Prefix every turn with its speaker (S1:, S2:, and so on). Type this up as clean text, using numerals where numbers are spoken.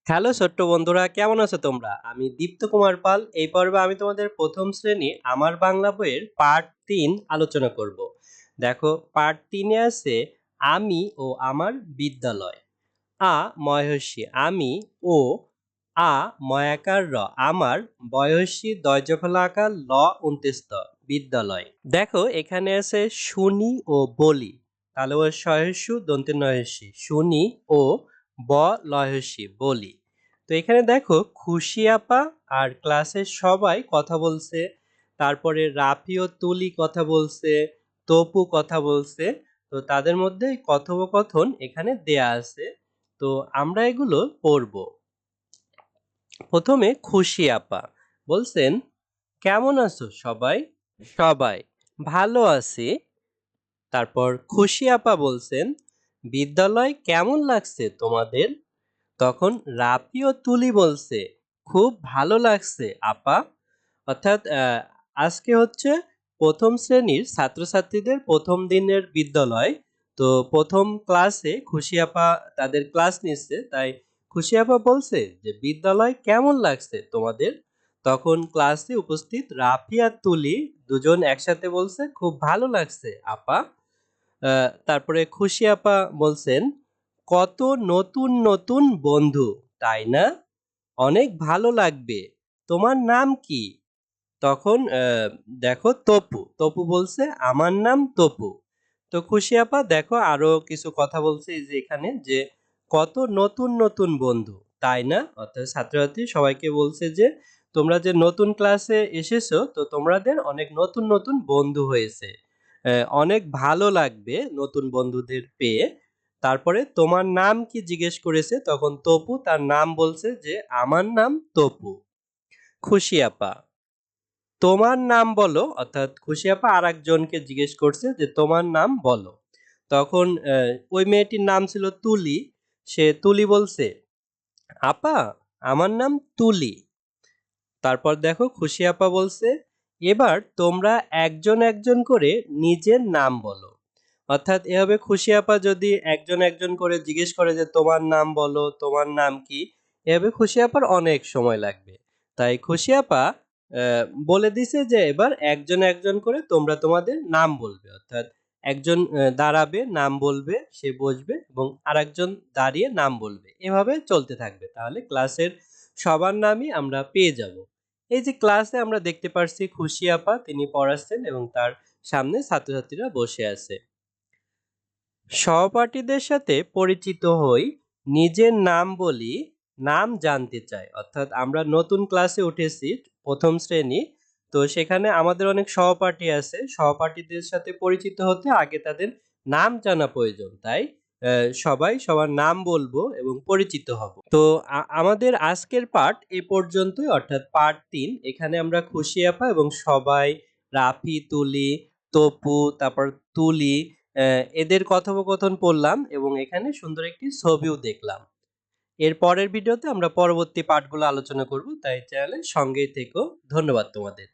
S1: Hello ছোট্ট বন্ধুরা, কেমন আছো তোমরা? আমি দীপ্ত কুমার পাল। এই পর্বে আমি তোমাদের প্রথম শ্রেণী আমার বাংলা বইয়ের পার্ট ৩ আলোচনা করব। দেখো, পার্ট ৩ এ আছে আমি ও আমার বিদ্যালয়। আ ময়হর্ষি আমি, ও আ ময়াকার র আমার, বয়সী দয়জফলা আকার ল উনতেস্ত বিদ্যালয়। দেখো, এখানে আছে শুনি ও বলি। তাহলে ও সহস্যু দন্তে নয়স্যি শুনি ও ব লয়স্যি বলি। তো এখানে দেখো, খুশি আপা আর ক্লাসের সবাই কথা বলছে। তারপরে রাফি ও তুলি কথা বলছে, তপু কথা বলছে। তো তাদের মধ্যে কথোপকথন এখানে দেয়া আছে। তো আমরা এগুলো পড়ব। প্রথমে খুশি আপা বলছেন, কেমন আছো সবাই? সবাই ভালো আছি। তারপর খুশি আপা বলছেন, বিদ্যালয় কেমন লাগছে তোমাদের? তখন রাফি ও তুলি বলছে, খুব ভালো লাগছে আপা। অর্থাৎ আজকে হচ্ছে প্রথম শ্রেণীর ছাত্রছাত্রীদের প্রথম দিনের বিদ্যালয়। তো প্রথম ক্লাসে খুশি আপা তাদের ক্লাস নিচ্ছে, তাই খুশি আপা বলছে যে বিদ্যালয় কেমন লাগছে তোমাদের? তখন ক্লাসে উপস্থিত রাফি আর তুলি দুজন একসাথে বলছে, খুব ভালো লাগছে আপা। তারপরে খুশি আপা বলছেন, কত নতুন নতুন বন্ধু, তাই না? অনেক ভালো লাগবে। তোমার নাম কি? তখন দেখো, তপু বলছে, আমার নাম তপু। তো খুশি আপা দেখো আরো কিছু কথা বলছে এই যে এখানে, যে কত নতুন নতুন বন্ধু, তাই না? অর্থাৎ ছাত্রছাত্রী সবাইকে বলছে যে তোমরা যে নতুন ক্লাসে এসেছো, তো তোমাদের অনেক নতুন নতুন বন্ধু হয়েছে। অনেক ভালো লাগবে নতুন বন্ধুদের পেয়ে। তারপরে তোমার নাম কি জিজ্ঞেস করেছে, তখন তপু তার নাম বলছে যে আমার নাম তপু। খুশি আপা, তোমার নাম বলো। অর্থাৎ খুশি আপা আরেকজনকে জিজ্ঞেস করছে যে তোমার নাম বলো। তখন ওই মেয়েটির নাম ছিল তুলি। সে তুলি বলছে, আপা আমার নাম তুলি। তারপর দেখো খুশি আপা বলছে, এবার তোমরা একজন একজন করে নিজের নাম বলো। অর্থাৎ এভাবে খুশি আপা যদি একজন একজন করে জিজ্ঞেস করে যে তোমার নাম বলো, তোমার নাম কি, এভাবে খুশি আপার অনেক সময় লাগবে। তাই খুশি আপা বলে দিছে যে এবার একজন একজন করে তোমরা তোমাদের নাম বলবে। অর্থাৎ একজন দাঁড়াবে, নাম বলবে, সে বসবে এবং আরেকজন দাঁড়িয়ে নাম বলবে। এভাবে চলতে থাকবে, তাহলে ক্লাসের সবার নামই আমরা পেয়ে যাব। এই যে ক্লাসে আমরা দেখতে পারছি খুশি আপা তিনি পড়াচ্ছেন এবং তার সামনে ছাত্রছাত্রীরা বসে আছে। সহপাঠীদের সাথে পরিচিত হই, নিজের নাম বলি, নাম জানতে চাই। অর্থাৎ আমরা নতুন ক্লাসে উঠেছি, প্রথম শ্রেণী। তো সেখানে আমাদের অনেক সহপাঠী আছে। সহপাঠীদের সাথে পরিচিত হতে আগে তাদের নাম জানা প্রয়োজন। তাই সবাই সবার নাম বলবো এবং পরিচিত হব। তো আমাদের আজকের পাঠ এ পর্যন্তই, অর্থাৎ পার্ট ৩। এখানে আমরা খুশি আপা এবং সবাই, রাফি, তুলি, তপু, তারপর তুলি, এদের কথোপকথন পড়লাম এবং এখানে সুন্দর একটি ছবিও দেখলাম। এর পরের ভিডিওতে আমরা পরবর্তী পাঠগুলো আলোচনা করব, তাই চ্যানেলের সঙ্গেই থেকো। ধন্যবাদ তোমাদের।